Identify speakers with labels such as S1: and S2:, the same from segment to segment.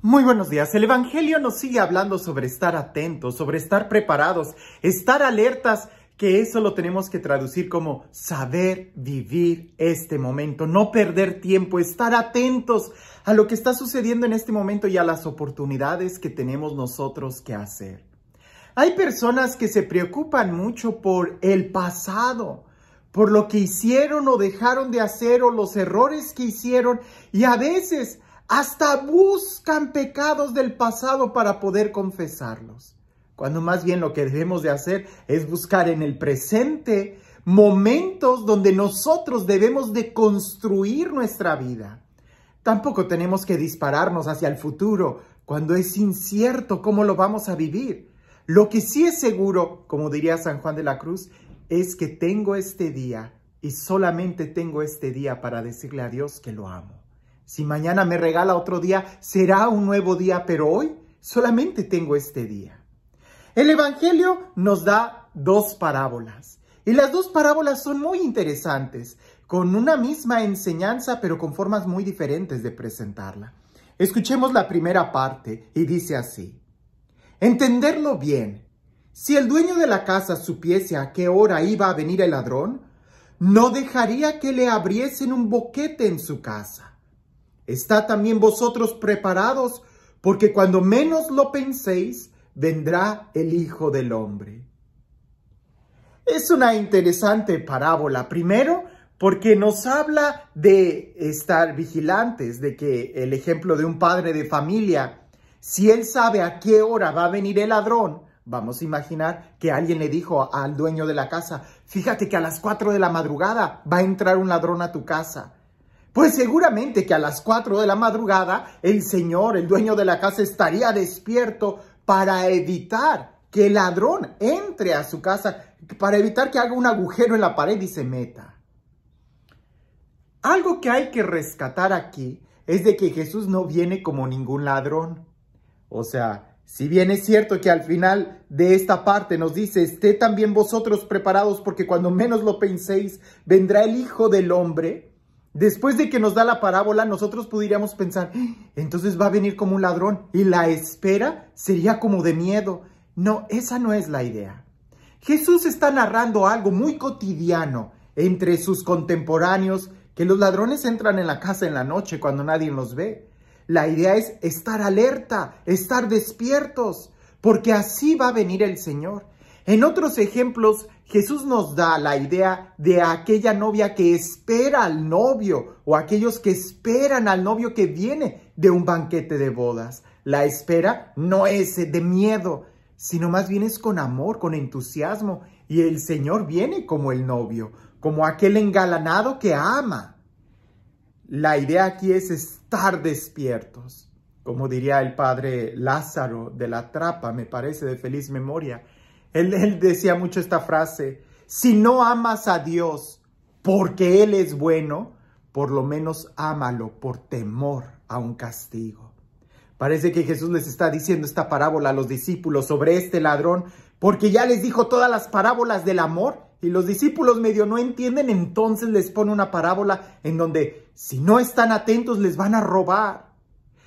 S1: Muy buenos días. El Evangelio nos sigue hablando sobre estar atentos, sobre estar preparados, estar alertas, que eso lo tenemos que traducir como saber vivir este momento, no perder tiempo, estar atentos a lo que está sucediendo en este momento y a las oportunidades que tenemos nosotros que hacer. Hay personas que se preocupan mucho por el pasado, por lo que hicieron o dejaron de hacer o los errores que hicieron, y a veces hasta buscan pecados del pasado para poder confesarlos, cuando más bien lo que debemos de hacer es buscar en el presente momentos donde nosotros debemos de construir nuestra vida. Tampoco tenemos que dispararnos hacia el futuro cuando es incierto cómo lo vamos a vivir. Lo que sí es seguro, como diría San Juan de la Cruz, es que tengo este día y solamente tengo este día para decirle a Dios que lo amo. Si mañana me regala otro día, será un nuevo día, pero hoy solamente tengo este día. El Evangelio nos da dos parábolas, y las dos parábolas son muy interesantes, con una misma enseñanza, pero con formas muy diferentes de presentarla. Escuchemos la primera parte, y dice así: entenderlo bien. Si el dueño de la casa supiese a qué hora iba a venir el ladrón, no dejaría que le abriesen un boquete en su casa. Estad también vosotros preparados, porque cuando menos lo penséis, vendrá el Hijo del Hombre. Es una interesante parábola. Primero, porque nos habla de estar vigilantes, de que el ejemplo de un padre de familia, si él sabe a qué hora va a venir el ladrón, vamos a imaginar que alguien le dijo al dueño de la casa: fíjate que a las 4 de la madrugada va a entrar un ladrón a tu casa. Pues seguramente que a las 4 de la madrugada el señor, el dueño de la casa, estaría despierto para evitar que el ladrón entre a su casa, para evitar que haga un agujero en la pared y se meta. Algo que hay que rescatar aquí es de que Jesús no viene como ningún ladrón. O sea, si bien es cierto que al final de esta parte nos dice: esté también vosotros preparados, porque cuando menos lo penséis, vendrá el Hijo del Hombre. Después de que nos da la parábola, nosotros podríamos pensar: entonces va a venir como un ladrón, y la espera sería como de miedo. No, esa no es la idea. Jesús está narrando algo muy cotidiano entre sus contemporáneos, que los ladrones entran en la casa en la noche cuando nadie los ve. La idea es estar alerta, estar despiertos, porque así va a venir el Señor. En otros ejemplos, Jesús nos da la idea de aquella novia que espera al novio, o aquellos que esperan al novio que viene de un banquete de bodas. La espera no es de miedo, sino más bien es con amor, con entusiasmo. Y el Señor viene como el novio, como aquel engalanado que ama. La idea aquí es estar despiertos. Como diría el padre Lázaro de la Trapa, me parece, de feliz memoria. Él decía mucho esta frase: si no amas a Dios porque Él es bueno, por lo menos ámalo por temor a un castigo. Parece que Jesús les está diciendo esta parábola a los discípulos sobre este ladrón, porque ya les dijo todas las parábolas del amor, y los discípulos medio no entienden. Entonces les pone una parábola en donde, si no están atentos, les van a robar.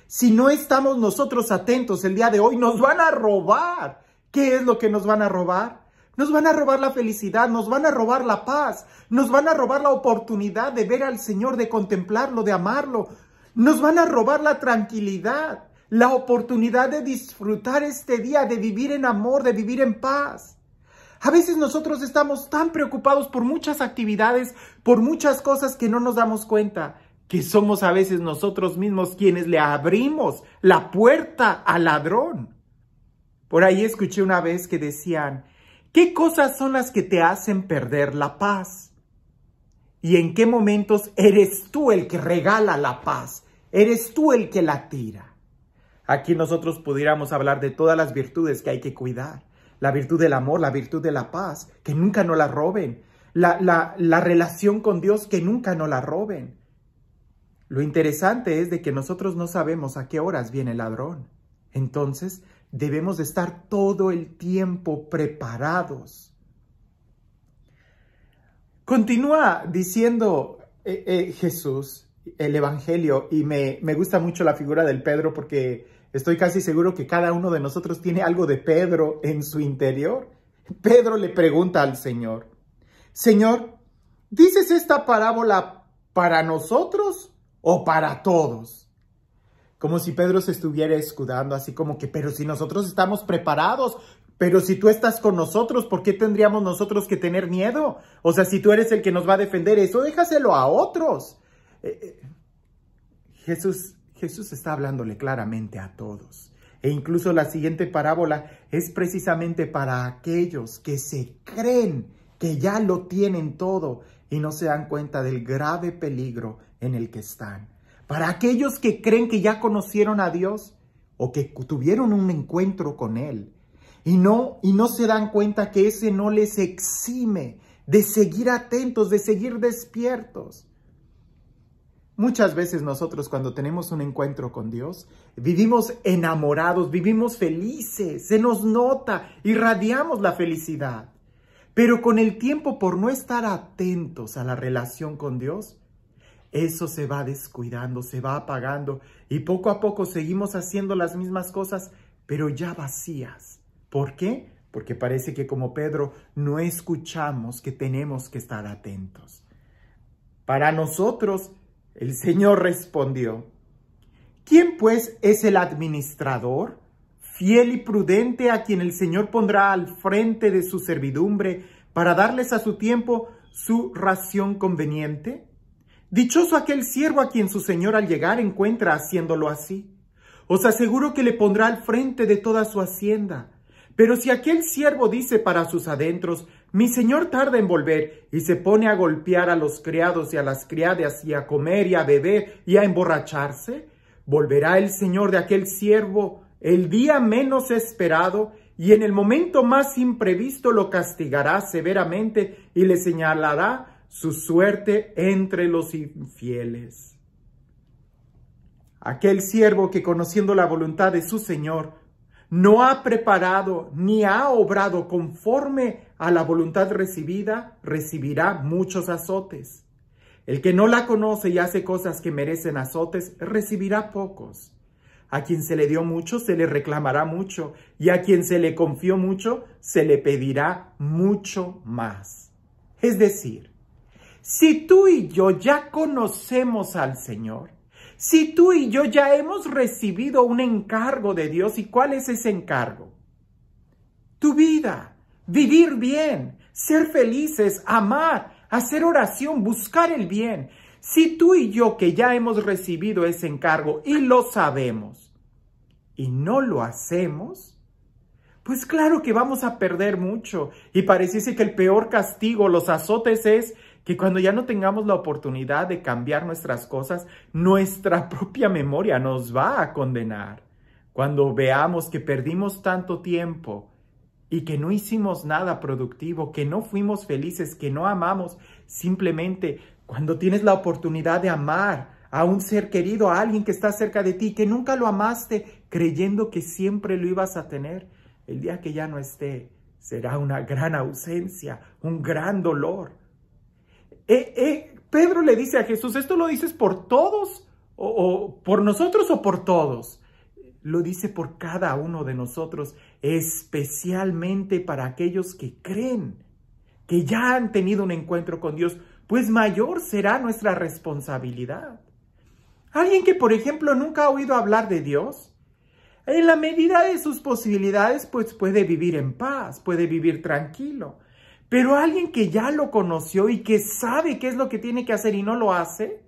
S1: Si no estamos nosotros atentos el día de hoy, nos van a robar. ¿Qué es lo que nos van a robar? Nos van a robar la felicidad, nos van a robar la paz, nos van a robar la oportunidad de ver al Señor, de contemplarlo, de amarlo. Nos van a robar la tranquilidad, la oportunidad de disfrutar este día, de vivir en amor, de vivir en paz. A veces nosotros estamos tan preocupados por muchas actividades, por muchas cosas, que no nos damos cuenta que somos a veces nosotros mismos quienes le abrimos la puerta al ladrón. Por ahí escuché una vez que decían: ¿qué cosas son las que te hacen perder la paz? ¿Y en qué momentos eres tú el que regala la paz? ¿Eres tú el que la tira? Aquí nosotros pudiéramos hablar de todas las virtudes que hay que cuidar. La virtud del amor, la virtud de la paz, que nunca nos la roben. La relación con Dios, que nunca nos la roben. Lo interesante es de que nosotros no sabemos a qué horas viene el ladrón. Entonces, debemos de estar todo el tiempo preparados. Continúa diciendo Jesús, el Evangelio y me gusta mucho la figura del Pedro porque estoy casi seguro que cada uno de nosotros tiene algo de Pedro en su interior. Pedro le pregunta al Señor, Señor, ¿dices esta parábola para nosotros o para todos? Como si Pedro se estuviera escudando, así como que, pero si nosotros estamos preparados, pero si tú estás con nosotros, ¿por qué tendríamos nosotros que tener miedo? O sea, si tú eres el que nos va a defender, eso déjaselo a otros. Jesús está hablándole claramente a todos. E incluso la siguiente parábola es precisamente para aquellos que se creen que ya lo tienen todo y no se dan cuenta del grave peligro en el que están. Para aquellos que creen que ya conocieron a Dios o que tuvieron un encuentro con Él y no se dan cuenta que ese no les exime de seguir atentos, de seguir despiertos. Muchas veces nosotros cuando tenemos un encuentro con Dios, vivimos enamorados, vivimos felices, se nos nota, irradiamos la felicidad. Pero con el tiempo, por no estar atentos a la relación con Dios, eso se va descuidando, se va apagando y poco a poco seguimos haciendo las mismas cosas, pero ya vacías. ¿Por qué? Porque parece que como Pedro no escuchamos que tenemos que estar atentos. Para nosotros, el Señor respondió, ¿quién pues es el administrador, fiel y prudente a quien el Señor pondrá al frente de su servidumbre para darles a su tiempo su ración conveniente? Dichoso aquel siervo a quien su Señor al llegar encuentra haciéndolo así. Os aseguro que le pondrá al frente de toda su hacienda. Pero si aquel siervo dice para sus adentros, mi señor tarda en volver, y se pone a golpear a los criados y a las criadas, y a comer y a beber y a emborracharse, volverá el señor de aquel siervo el día menos esperado, y en el momento más imprevisto lo castigará severamente y le señalará su suerte entre los infieles. Aquel siervo que, conociendo la voluntad de su señor, no ha preparado ni ha obrado conforme a la voluntad recibida, recibirá muchos azotes. El que no la conoce y hace cosas que merecen azotes, recibirá pocos. A quien se le dio mucho, se le reclamará mucho, y a quien se le confió mucho, se le pedirá mucho más. Es decir, si tú y yo ya conocemos al Señor, si tú y yo ya hemos recibido un encargo de Dios, ¿y cuál es ese encargo? Tu vida, vivir bien, ser felices, amar, hacer oración, buscar el bien. Si tú y yo que ya hemos recibido ese encargo y lo sabemos y no lo hacemos, pues claro que vamos a perder mucho. Y pareciese que el peor castigo, los azotes, es que cuando ya no tengamos la oportunidad de cambiar nuestras cosas, nuestra propia memoria nos va a condenar. Cuando veamos que perdimos tanto tiempo y que no hicimos nada productivo, que no fuimos felices, que no amamos, simplemente cuando tienes la oportunidad de amar a un ser querido, a alguien que está cerca de ti, que nunca lo amaste, creyendo que siempre lo ibas a tener, el día que ya no esté, será una gran ausencia, un gran dolor. Pedro le dice a Jesús, ¿esto lo dices por todos? ¿O por nosotros o por todos? Lo dice por cada uno de nosotros, especialmente para aquellos que creen, que ya han tenido un encuentro con Dios, pues mayor será nuestra responsabilidad. Alguien que, por ejemplo, nunca ha oído hablar de Dios, en la medida de sus posibilidades, pues puede vivir en paz, puede vivir tranquilo. Pero alguien que ya lo conoció y que sabe qué es lo que tiene que hacer y no lo hace,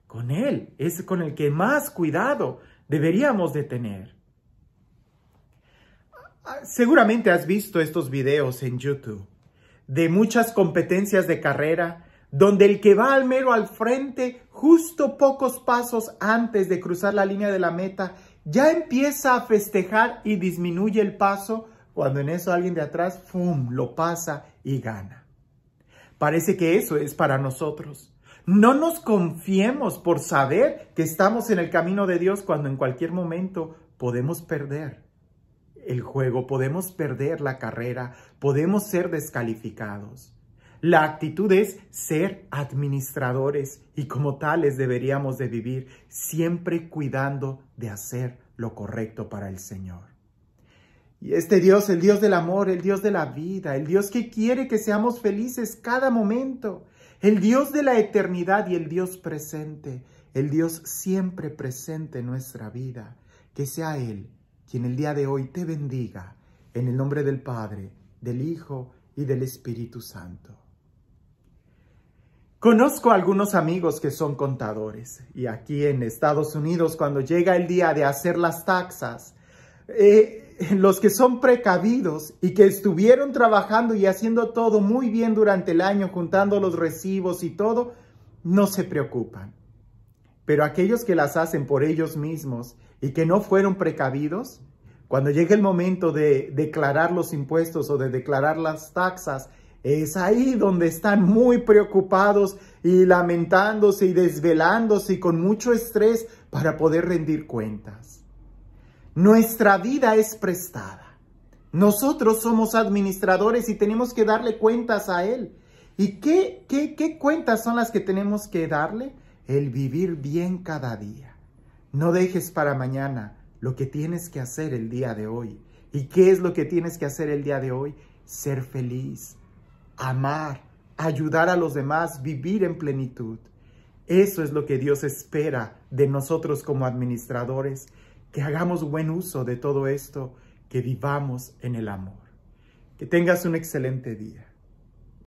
S1: con él es con el que más cuidado deberíamos de tener. Seguramente has visto estos videos en YouTube de muchas competencias de carrera donde el que va al mero al frente, justo pocos pasos antes de cruzar la línea de la meta, ya empieza a festejar y disminuye el paso, cuando en eso alguien de atrás, ¡fum!, lo pasa y gana. Parece que eso es para nosotros. No nos confiemos por saber que estamos en el camino de Dios cuando en cualquier momento podemos perder el juego, podemos perder la carrera, podemos ser descalificados. La actitud es ser administradores y como tales deberíamos de vivir, siempre cuidando de hacer lo correcto para el Señor. Y este Dios, el Dios del amor, el Dios de la vida, el Dios que quiere que seamos felices cada momento, el Dios de la eternidad y el Dios presente, el Dios siempre presente en nuestra vida, que sea Él quien el día de hoy te bendiga, en el nombre del Padre, del Hijo y del Espíritu Santo. Conozco a algunos amigos que son contadores y aquí en Estados Unidos cuando llega el día de hacer las taxas, los que son precavidos y que estuvieron trabajando y haciendo todo muy bien durante el año, juntando los recibos y todo, no se preocupan. Pero aquellos que las hacen por ellos mismos y que no fueron precavidos, cuando llega el momento de declarar los impuestos o de declarar las taxas, es ahí donde están muy preocupados y lamentándose y desvelándose y con mucho estrés para poder rendir cuentas. Nuestra vida es prestada. Nosotros somos administradores y tenemos que darle cuentas a Él. ¿Y qué cuentas son las que tenemos que darle? El vivir bien cada día. No dejes para mañana lo que tienes que hacer el día de hoy. ¿Y qué es lo que tienes que hacer el día de hoy? Ser feliz, amar, ayudar a los demás, vivir en plenitud. Eso es lo que Dios espera de nosotros como administradores, que hagamos buen uso de todo esto, que vivamos en el amor. Que tengas un excelente día.